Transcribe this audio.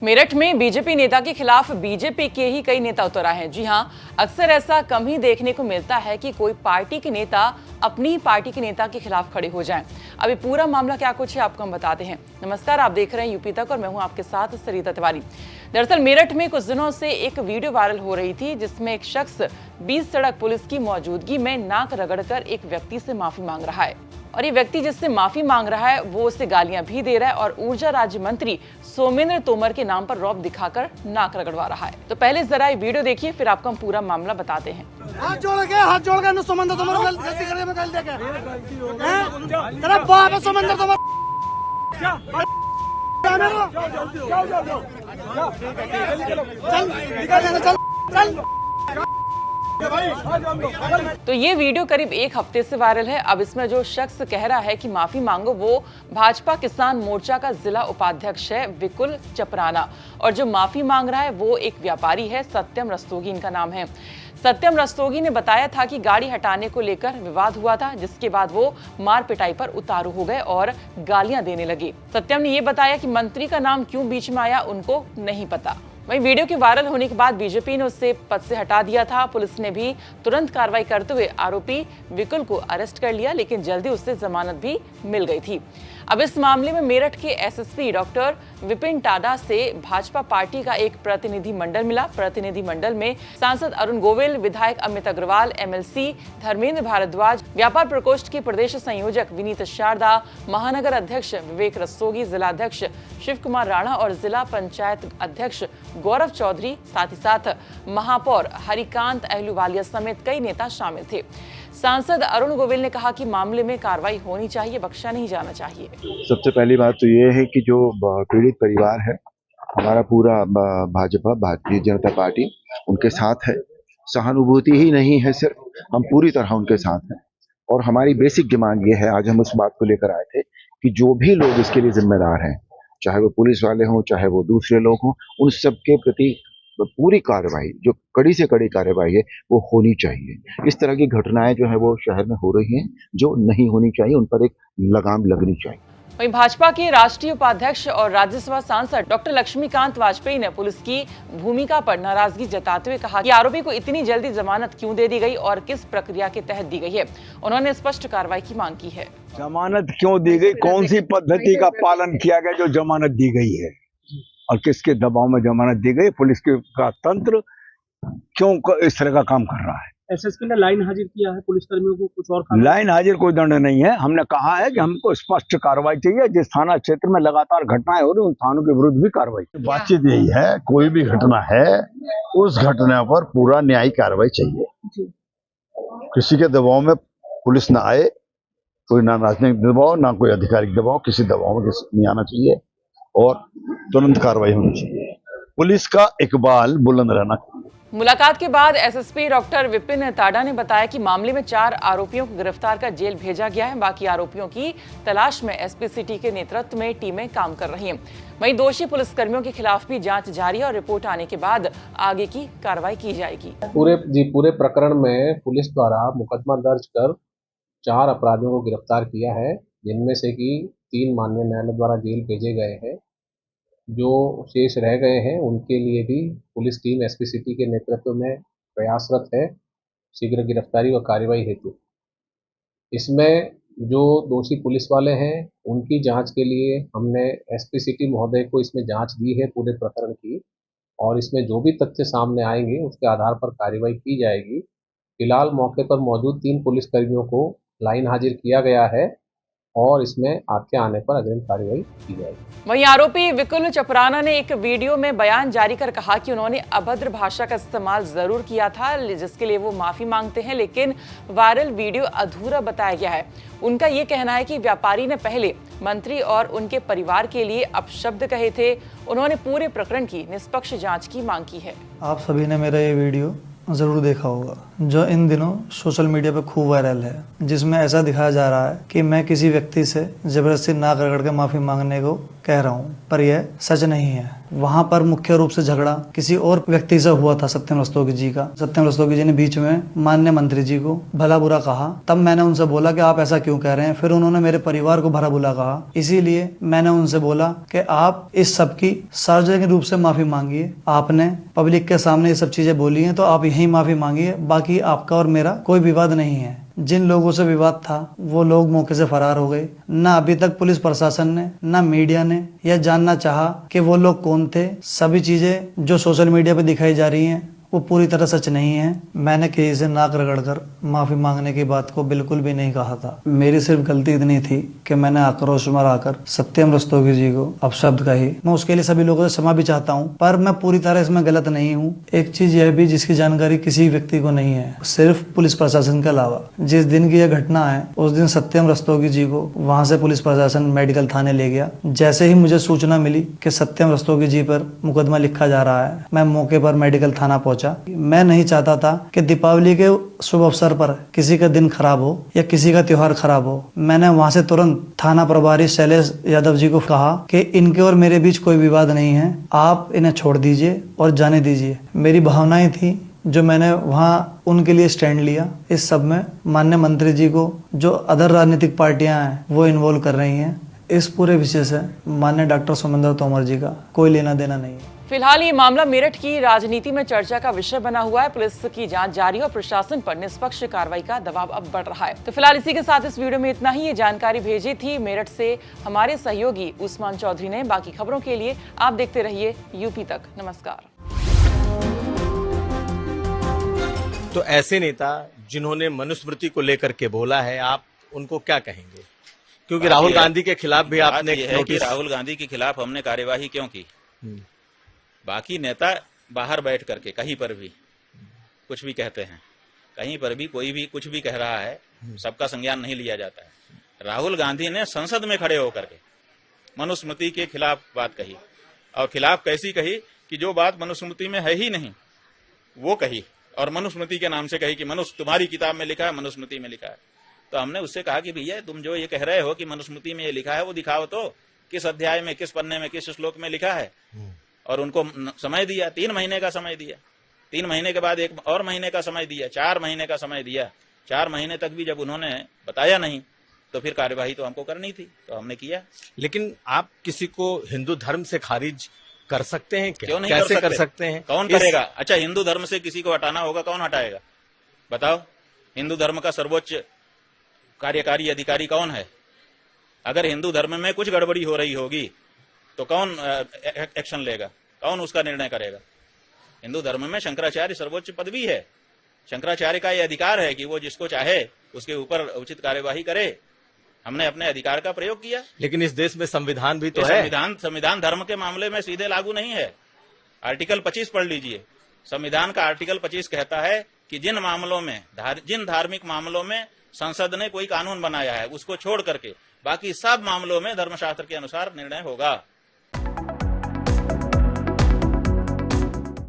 मेरठ में बीजेपी नेता के खिलाफ बीजेपी के ही कई नेता उतर आए हैं। जी हां, अक्सर ऐसा कम ही देखने को मिलता है कि कोई पार्टी के नेता अपनी पार्टी के नेता के खिलाफ खड़े हो जाएं। अभी पूरा मामला क्या कुछ है आपको हम बताते हैं। नमस्कार, आप देख रहे हैं यूपी तक और मैं हूं आपके साथ सरिता तिवारी। दरअसल मेरठ में कुछ दिनों से एक वीडियो वायरल हो रही थी जिसमें एक शख्स बीच सड़क पुलिस की मौजूदगी में नाक रगड़कर एक व्यक्ति से माफी मांग रहा है और ये व्यक्ति जिससे माफी मांग रहा है वो उसे गालियां भी दे रहा है और ऊर्जा राज्य मंत्री सोमेंद्र तोमर के नाम पर रौब दिखाकर नाक रगड़वा रहा है। तो पहले जरा ये वीडियो देखिए, फिर आपको हम पूरा मामला बताते हैं। हाथ जोड़ के सोमेंद्र तोमर गलती कर मैं गलती क्या तेरा बाप है सोमेंद्र तोमर। चल तो ये वीडियो करीब एक हफ्ते से वायरल है। अब इसमें जो शख्स कह रहा है कि माफी मांगो वो भाजपा किसान मोर्चा का जिला उपाध्यक्ष है विकुल चपराना, और जो माफी मांग रहा है वो एक व्यापारी है, सत्यम रस्तोगी इनका नाम है। सत्यम रस्तोगी ने बताया था कि गाड़ी हटाने को लेकर विवाद हुआ था, जिसके बाद वो मार पिटाई पर उतारू हो गए और गालियां देने लगे। सत्यम ने ये बताया कि मंत्री का नाम क्यों बीच में आया उनको नहीं पता। वहीं वीडियो के वायरल होने के बाद बीजेपी ने उससे पद से हटा दिया था। पुलिस ने भी तुरंत कार्रवाई करते हुए आरोपी विकुल को अरेस्ट कर लिया, लेकिन जल्दी उससे जमानत भी मिल गई थी। अब इस मामले में मेरठ के एसएसपी डॉक्टर विपिन टाडा से भाजपा पार्टी का एक प्रतिनिधि मंडल मिला। प्रतिनिधि मंडल में सांसद अरुण गोविल, विधायक अमित अग्रवाल, एमएलसी धर्मेंद्र भारद्वाज, व्यापार प्रकोष्ठ के प्रदेश संयोजक विनीत शारदा, महानगर अध्यक्ष विवेक रस्तोगी, जिलाध्यक्ष शिव कुमार राणा और जिला पंचायत अध्यक्ष गौरव चौधरी, साथ ही साथ महापौर हरिकांत अहलूवालिया समेत कई नेता शामिल थे। सांसद अरुण गोविल ने कहा कि मामले में कार्रवाई होनी चाहिए, बख्शा नहीं जाना चाहिए। सबसे पहली बात तो ये है कि जो पीड़ित परिवार है, हमारा पूरा भाजपा भारतीय जनता पार्टी उनके साथ है। सहानुभूति ही नहीं है, सिर्फ हम पूरी तरह उनके साथ हैं। और हमारी बेसिक डिमांड ये है, आज हम उस बात को लेकर आए थे कि जो भी लोग इसके लिए जिम्मेदार हैं, चाहे वो पुलिस वाले हों, चाहे वो दूसरे लोग हों, उन सबके प्रति पूरी कार्रवाई, जो कड़ी से कड़ी कार्रवाई है वो होनी चाहिए। इस तरह की घटनाएं जो है वो शहर में हो रही हैं, जो नहीं होनी चाहिए, उन पर एक लगाम लगनी चाहिए। वहीं भाजपा के राष्ट्रीय उपाध्यक्ष और राज्यसभा सांसद डॉक्टर लक्ष्मीकांत वाजपेयी ने पुलिस की भूमिका पर नाराजगी जताते हुए कहा कि आरोपी को इतनी जल्दी जमानत क्यों दे दी गई और किस प्रक्रिया के तहत दी गई है। उन्होंने स्पष्ट कार्रवाई की मांग की है। जमानत क्यों दी गई, कौन सी पद्धति का पालन किया गया जो जमानत दी गई है और किसके दबाव में जमानत दी गई, पुलिस का तंत्र क्यों इस तरह का काम कर रहा है। एसएसपी ने लाइन हाजिर किया है पुलिस कर्मियों को, कुछ और लाइन हाजिर कोई दंड नहीं है। हमने कहा है कि हमको स्पष्ट कार्रवाई चाहिए। जिस थाना क्षेत्र में लगातार घटनाएं हो रही उन थानों के विरुद्ध भी कार्रवाई। बातचीत यही है, कोई भी घटना है उस घटना पर पूरा न्यायिक कार्रवाई चाहिए। किसी के दबाव में पुलिस ना आए, कोई ना राजनीतिक दबाव ना कोई आधिकारिक दबाव, किसी दबाव में नहीं आना चाहिए और तुरंत कार्रवाई होनी चाहिए। पुलिस का इकबाल बुलंद रहना चाहिए। मुलाकात के बाद एसएसपी डॉक्टर विपिन टाडा ने बताया कि मामले में 4 आरोपियों को गिरफ्तार कर जेल भेजा गया है। बाकी आरोपियों की तलाश में एसपी सिटी के नेतृत्व में टीमें काम कर रही हैं। वहीं दोषी पुलिसकर्मियों के खिलाफ भी जांच जारी है और रिपोर्ट आने के बाद आगे की कार्रवाई की जाएगी। पूरे प्रकरण में पुलिस द्वारा मुकदमा दर्ज कर 4 अपराधियों को गिरफ्तार किया है, जिनमें से कि 3 माननीय न्यायालय द्वारा जेल भेजे गए हैं। जो शेष रह गए हैं उनके लिए भी पुलिस टीम एसपी सिटी के नेतृत्व में प्रयासरत है शीघ्र गिरफ्तारी व कार्रवाई हेतु। इसमें जो दोषी पुलिस वाले हैं उनकी जांच के लिए हमने एसपी सिटी महोदय को इसमें जांच दी है पूरे प्रकरण की, और इसमें जो भी तथ्य सामने आएंगे उसके आधार पर कार्रवाई की जाएगी। फिलहाल मौके पर मौजूद 3 पुलिसकर्मियों को लाइन हाजिर किया गया है और इसमें आपके आने पर अग्रिम कार्रवाई की जाएगी। वहीं आरोपी विकुल चपराना ने एक वीडियो में बयान जारी कर कहा कि उन्होंने अभद्र भाषा का इस्तेमाल जरूर किया था, जिसके लिए वो माफी मांगते हैं, लेकिन वायरल वीडियो अधूरा बताया गया है। उनका ये कहना है कि व्यापारी ने पहले मंत्री और उनके परिवार के लिए अपशब्द कहे थे। उन्होंने पूरे प्रकरण की निष्पक्ष जांच की मांग की है। आप सभी ने मेरा ये वीडियो जरूर देखा होगा। जो इन दिनों सोशल मीडिया पे खूब वायरल है, जिसमें ऐसा दिखाया जा रहा है कि मैं किसी व्यक्ति से जबरदस्ती नाक रगड़ के माफी मांगने को कह रहा हूँ, पर यह सच नहीं है। वहाँ पर मुख्य रूप से झगड़ा किसी और व्यक्ति से हुआ था, सत्यम रस्तोगी जी का। सत्यम रस्तोगी जी ने बीच में माननीय मंत्री जी को भला बुरा कहा। तब मैंने उनसे बोला कि आप ऐसा क्यों कह रहे हैं। फिर उन्होंने मेरे परिवार को भला बुरा कहा। इसीलिए मैंने उनसे बोला कि आप इस सब की सार्वजनिक रूप से माफी मांगिए। आपने पब्लिक के सामने ये सब चीजें बोली हैं, तो आप यही माफी मांगिए। बाकी आपका और मेरा कोई विवाद नहीं है। जिन लोगों से विवाद था वो लोग मौके से फरार हो गए। ना अभी तक पुलिस प्रशासन ने, ना मीडिया ने यह जानना चाहा कि वो लोग कौन थे। सभी चीजें जो सोशल मीडिया पे दिखाई जा रही हैं वो पूरी तरह सच नहीं है। मैंने किसी से नाक रगड़कर माफी मांगने की बात को बिल्कुल भी नहीं कहा था। मेरी सिर्फ गलती इतनी थी कि मैंने आक्रोश में आकर सत्यम रस्तोगी जी को अपशब्द कही। मैं उसके लिए सभी लोगों से क्षमा भी चाहता हूँ, पर मैं पूरी तरह इसमें गलत नहीं हूँ। एक चीज यह भी जिसकी जानकारी किसी व्यक्ति को नहीं है, सिर्फ पुलिस प्रशासन के अलावा। जिस दिन की यह घटना है उस दिन सत्यम रस्तोगी जी को वहाँ से पुलिस प्रशासन मेडिकल थाने ले गया। जैसे ही मुझे सूचना मिली कि सत्यम रस्तोगी जी पर मुकदमा लिखा जा रहा है, मैं मौके पर मेडिकल थाना पहुंचा। मैं नहीं चाहता था कि दीपावली के शुभ अवसर पर किसी का दिन खराब हो या किसी का त्योहार खराब हो। मैंने वहां से तुरंत थाना प्रभारी शैलेश यादव जी को कहा कि इनके और मेरे बीच कोई विवाद नहीं है, आप इन्हें छोड़ दीजिए और जाने दीजिए। मेरी भावनाएं थी जो मैंने वहां उनके लिए स्टैंड लिया। इस सब में माननीय मंत्री जी को जो अदर राजनीतिक पार्टियां हैं वो इन्वॉल्व कर रही हैं। इस पूरे विषय से माननीय डॉक्टर सोमेंद्र तोमर जी का कोई लेना देना नहीं है। फिलहाल ये मामला मेरठ की राजनीति में चर्चा का विषय बना हुआ है। पुलिस की जांच जारी है और प्रशासन पर निष्पक्ष कार्रवाई का दबाव अब बढ़ रहा है। तो फिलहाल इसी के साथ इस वीडियो में इतना ही। ये जानकारी भेजी थी मेरठ से हमारे सहयोगी उस्मान चौधरी ने। बाकी खबरों के लिए आप देखते रहिए यूपी तक। नमस्कार। तो ऐसे नेता जिन्होंने मनुस्मृति को लेकर के बोला है, आप उनको क्या कहेंगे? क्योंकि राहुल गांधी के खिलाफ भी आपने नोटिस, राहुल गांधी के खिलाफ हमने कार्यवाही क्यों की? बाकी नेता बाहर बैठ करके कहीं पर भी कुछ भी कहते हैं, कहीं पर भी कोई भी कुछ भी कह रहा है, सबका संज्ञान नहीं लिया जाता है। राहुल गांधी ने संसद में खड़े होकर के मनुस्मृति के खिलाफ बात कही, और खिलाफ कैसी कही कि जो बात मनुस्मृति में है ही नहीं वो कही, और मनुस्मृति के नाम से कही कि मनुष्य तुम्हारी किताब में लिखा है, मनुस्मृति में लिखा है। तो हमने उससे कहा कि भैया तुम जो ये कह रहे हो कि मनुस्मृति में ये लिखा है वो दिखाओ तो, किस अध्याय में, किस पन्ने में, किस श्लोक में लिखा है। और उनको समय दिया, 3 महीने का समय दिया। 3 महीने के बाद 1 और महीने का समय दिया, 4 महीने का समय दिया। 4 महीने तक भी जब उन्होंने बताया नहीं तो फिर कार्यवाही तो हमको करनी थी, तो हमने किया। लेकिन आप किसी को हिंदू धर्म से खारिज कर सकते हैं क्या? क्यों नहीं कैसे कर सकते हैं? कौन करेगा? अच्छा, हिंदू धर्म से किसी को हटाना होगा, कौन हटाएगा बताओ? हिंदू धर्म का सर्वोच्च कार्यकारी अधिकारी कौन है? अगर हिंदू धर्म में कुछ गड़बड़ी हो रही होगी तो कौन एक्शन लेगा, कौन उसका निर्णय करेगा? हिंदू धर्म में शंकराचार्य सर्वोच्च पदवी है। शंकराचार्य का यह अधिकार है कि वो जिसको चाहे उसके ऊपर उचित कार्यवाही करे। हमने अपने अधिकार का प्रयोग किया। लेकिन इस देश में संविधान भी तो है। संविधान धर्म के मामले में सीधे लागू नहीं है। आर्टिकल 25 पढ़ लीजिए। संविधान का आर्टिकल 25 कहता है कि जिन मामलों में, जिन धार्मिक मामलों में संसद ने कोई कानून बनाया है उसको छोड़ करके बाकी सब मामलों में धर्मशास्त्र के अनुसार निर्णय होगा।